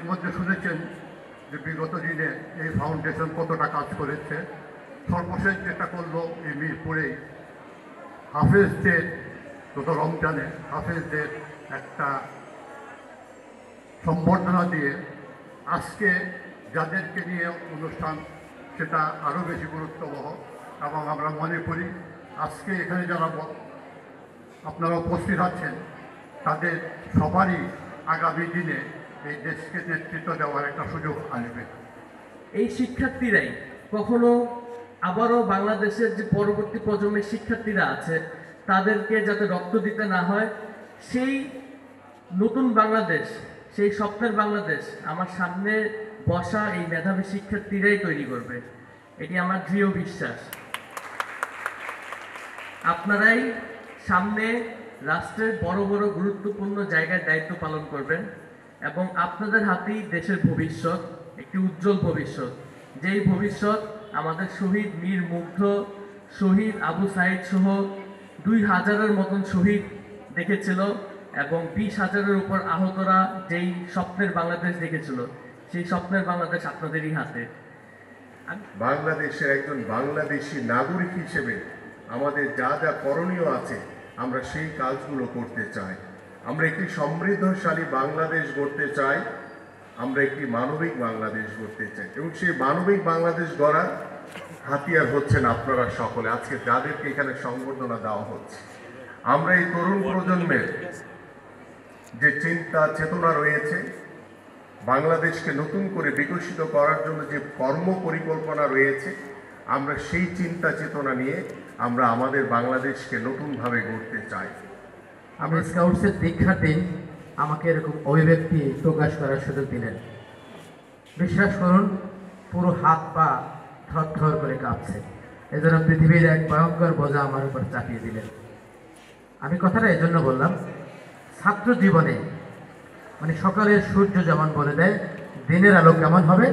এর মধ্যে শুনেছেন যে বিগত দিনে এই ফাউন্ডেশন কতটা কাজ করেছে। সর্বশেষ যেটা করলো এই মিরপুরেই হাফেজদের, গত রমজানে হাফেজদের একটা সম্বর্ধনা দিয়ে আজকে যাদেরকে নিয়ে অনুষ্ঠান সেটা আরও বেশি গুরুত্ববহ। এবং আমরা মনে করি আজকে এখানে যারা আপনারা উপস্থিত আছেন তাদের সবারই আগামী দিনে এই দেশকে নেতৃত্ব দেওয়ার একটা সুযোগ আসবে। এই শিক্ষার্থীরাই কখনো আবারও বাংলাদেশের যে পরবর্তী প্রজন্মের শিক্ষার্থীরা আছে তাদেরকে যাতে রক্ত দিতে না হয়, সেই নতুন বাংলাদেশ, সেই স্বপ্নের বাংলাদেশ আমার সামনে বসা এই মেধাবী শিক্ষার্থীরাই তৈরি করবে। এটি আমার দৃঢ় বিশ্বাস। আপনারাই সামনে রাষ্ট্রের বড় বড় গুরুত্বপূর্ণ জায়গায় দায়িত্ব পালন করবেন এবং আপনাদের হাতেই দেশের ভবিষ্যৎ, একটি উজ্জ্বল ভবিষ্যৎ, যেই ভবিষ্যৎ আমাদের শহীদ মীর মুগ্ধ, শহীদ আবু সাইদ সহ 2000-এর মতন শহীদ দেখেছিল এবং 20,000-এর উপর আহতরা যেই স্বপ্নের বাংলাদেশ দেখেছিল, সেই স্বপ্নের বাংলাদেশ আপনাদেরই হাতে। বাংলাদেশের একজন বাংলাদেশী নাগরিক হিসেবে আমাদের যা যা করণীয় আছে আমরা সেই কাজগুলো করতে চাই। আমরা একটি সমৃদ্ধশালী বাংলাদেশ গড়তে চাই, আমরা একটি মানবিক বাংলাদেশ গড়তে চাই এবং সেই মানবিক বাংলাদেশ গড়ার হাতিয়ার হচ্ছেন আপনারা সকলে। আজকে যাদেরকে এখানে সংবর্ধনা দেওয়া হচ্ছে, আমরা এই তরুণ প্রজন্মের যে চিন্তা চেতনা রয়েছে, বাংলাদেশকে নতুন করে বিকশিত করার জন্য যে কর্ম পরিকল্পনা রয়েছে, আমরা সেই চিন্তা চেতনা নিয়ে আমরা আমাদের বাংলাদেশকে নতুনভাবে গড়তে চাই। আমি স্কাউটসের দীক্ষার দিন আমাকে এরকম অভিব্যক্তি প্রকাশ করার সুযোগ দিলেন। বিশ্বাস করুন, পুরো হাত পা থরথর করে কাঁপছে। এজন্য পৃথিবীর এক ভয়ঙ্কর বোঝা আমার উপর চাপিয়ে দিলেন। আমি কথাটা এজন্য বললাম, ছাত্র জীবনে মানে সকালের সূর্য যেমন বলে দেয় দিনের আলো কেমন হবে,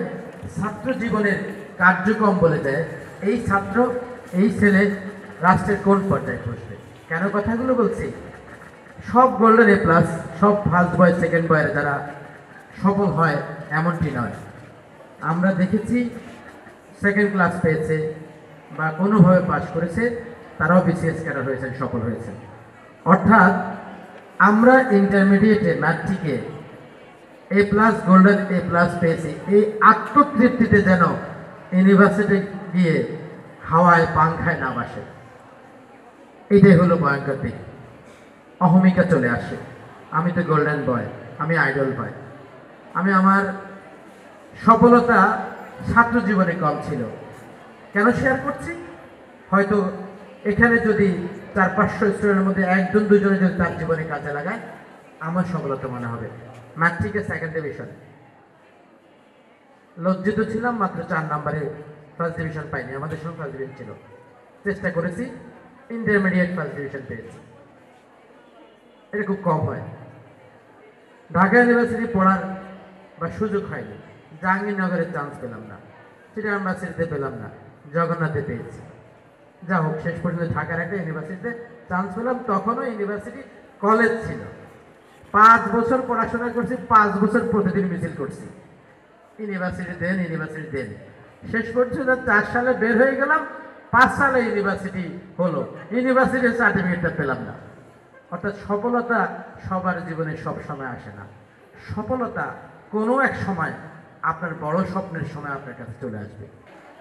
ছাত্র জীবনের কার্যক্রম বলে দেয় এই ছাত্র, এই ছেলে রাষ্ট্রের কোন পর্যায়ে বসবে। কেন কথাগুলো বলছি? সব গোল্ডেন এ প্লাস, সব ফার্স্ট বয় সেকেন্ড বয়ের যারা সফল হয় এমনটি নয়। আমরা দেখেছি সেকেন্ড ক্লাস পেয়েছে বা কোনোভাবে পাস করেছে, তারাও বিসিএস ক্যাডার হয়েছেন, সফল হয়েছেন। অর্থাৎ আমরা ইন্টারমিডিয়েটে ম্যাট্রিকে এ প্লাস, গোল্ডেন এ প্লাস পেয়েছি, এই আত্মতৃপ্তিতে যেন ইউনিভার্সিটি গিয়ে হাওয়ায় পাংখায় না বাসে। এটাই হলো ভয়ঙ্কর দিক। অহমিকা চলে আসে, আমি তো গোল্ডেন বয়, আমি আইডল বয়। আমি আমার সফলতা ছাত্র জীবনে কম ছিল। কেন শেয়ার করছি? হয়তো এখানে যদি 400-500 স্টুডেন্টের মধ্যে 1-2 যদি তার জীবনে কাজে লাগায়, আমার সফলতা মনে হবে। ম্যাট্রিকে সেকেন্ড ডিভিশন, লজ্জিত ছিলাম, মাত্র 4 নম্বরে ফার্স্ট ডিভিশন পাইনি। আমাদের সঙ্গে ফার্স্ট ডিভিশন ছিল, চেষ্টা করেছি, ইন্টারমিডিয়েট ফার্স্ট ডিভিশন পেয়েছি। এটা খুব কম হয়। ঢাকা ইউনিভার্সিটি পড়ার বা সুযোগ হয়নি, জাহাঙ্গীরনগরে চান্স পেলাম না, চিটাগাং ইউনিভার্সিটিতে পেলাম না, জগন্নাথে পেয়েছি। যা হোক, শেষ পর্যন্ত ঢাকার একটা ইউনিভার্সিটিতে চান্স পেলাম। তখনও ইউনিভার্সিটি কলেজ ছিল। 5 বছর পড়াশোনা করছি, 5 বছর প্রতিদিন মিছিল করছি, ইউনিভার্সিটি দেন, ইউনিভার্সিটি দেন। শেষ পর্যন্ত 4 সালে বের হয়ে গেলাম, 5 সালে ইউনিভার্সিটি হলো, ইউনিভার্সিটির সার্টিফিকেটটা পেলাম না। অর্থাৎ সফলতা সবার জীবনে সব সময় আসে না। সফলতা কোনো এক সময় আপনার বড় স্বপ্নের সময় আপনার কাছে চলে আসবে।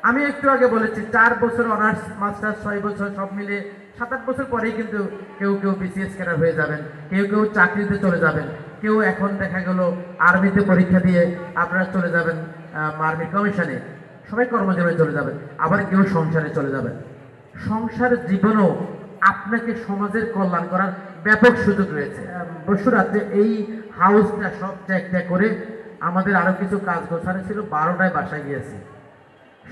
আমি একটু আগে বলেছি 4 বছর অনার্স মাস্টার্স, 6 বছর সব মিলে 7-8 বছর পরেই কিন্তু কেউ কেউ বিসিএস ক্যাডার হয়ে যাবেন, কেউ কেউ চাকরিতে চলে যাবেন, কেউ এখন দেখা গেল আর্মিতে পরীক্ষা দিয়ে আপনারা চলে যাবেন আর্মি কমিশনে, সবাই কর্মজীবনে চলে যাবেন, আবার কেউ সংসারে চলে যাবেন। সংসারের জীবনেও আপনাকে সমাজের কল্যাণ করার ব্যাপক সুযোগ রয়েছে। বসুরাত এই হাউসটা সব ত্যাগ করে আমাদের আরও কিছু কাজ গোছানো ছিল, 12টায় বাসায় গিয়েছি।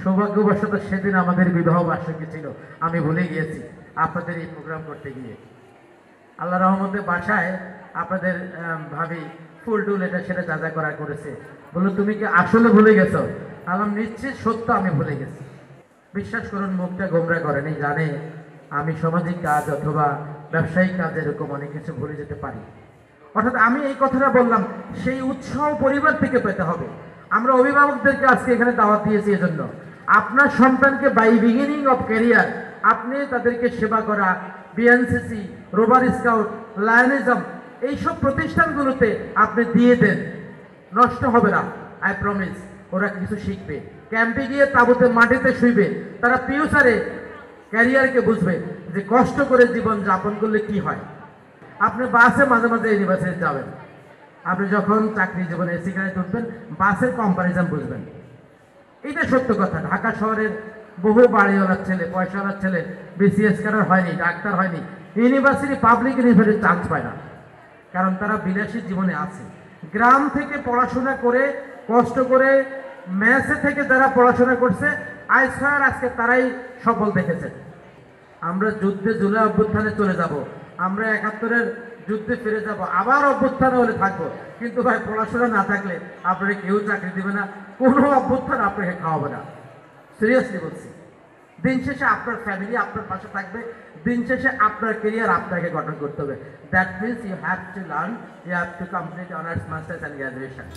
সৌভাগ্যবশত সেদিন আমাদের বিবাহ বার্ষিকী ছিল, আমি ভুলে গিয়েছি আপনাদের এই প্রোগ্রাম করতে গিয়ে। আল্লাহ রহমতে বাসায় আপনাদের ভাবি ফুল টুল এটা সেটা যা যা করা করেছে। বললো, তুমি কি আসলে ভুলে গেছো? আমি নিশ্চিত সত্য, আমি ভুলে গেছি। বিশ্বাস করুন, মুখটা গোমরা করেনি, জানে আমি সামাজিক কাজ অথবা ব্যবসায়িক কাজ এরকম অনেক কিছু ভুলে যেতে পারি। অর্থাৎ আমি এই কথাটা বললাম, সেই উৎসাহ পরিবার থেকে পেতে হবে। আমরা অভিভাবকদেরকে আজকে এখানে দাওয়াত দিয়েছি এজন্য, আপনার সন্তানকে বাই বিগিনিং অফ ক্যারিয়ার আপনি তাদেরকে সেবা করা, বিএনসিসি, রোভার স্কাউট, লায়নিজম এইসব প্রতিষ্ঠানগুলোতে আপনি দিয়ে দেন, নষ্ট হবে না, আই প্রমিস। ওরা কিছু শিখবে, ক্যাম্পে গিয়ে তাঁবুতে মাটিতে শুইবে, তারা ফিউচারে ক্যারিয়ারকে বুঝবে যে কষ্ট করে জীবন যাপন করলে কি হয়। আপনি বাসে মাঝে মাঝে ইউনিভার্সিটি যাবেন, আপনি যখন চাকরি জীবনে এসি গাড়িতে উঠবেন বাসের কম্পারিজন বুঝবেন। এটা সত্য কথা। ঢাকা শহরের বহু বাড়িওয়ালার ছেলে, পয়সাওয়ালার ছেলে বিসিএস ক্যাডার হয়নি, ডাক্তার হয়নি, ইউনিভার্সিটি পাবলিক ইউনিভার্সিটি চান্স পায় না, কারণ তারা বিলাসী জীবনে আছে। গ্রাম থেকে পড়াশোনা করে কষ্ট করে ম্যাসে থেকে যারা পড়াশোনা করছে আইসফায়ার আজকে তারাই সফল দেখেছে। আমরা যুদ্ধে জুলাই অভ্যুত্থানে চলে যাব, আমরা ৭১-এর যুদ্ধে ফিরে যাব, আবার অভ্যুত্থানে হলে থাকবো, কিন্তু ভাই পড়াশোনা না থাকলে আপনাকে কেউ চাকরি দেবে না, কোনো অভ্যুত্থান আপনাকে খাওয়াবে না। সিরিয়াসলি বলছি। দিন শেষে আপনার ফ্যামিলি আপনার পাশে থাকবে, দিন শেষে আপনার কেরিয়ার আপনাকে গঠন করতে হবে। That means you have to learn, you have to complete honours, masters and graduation.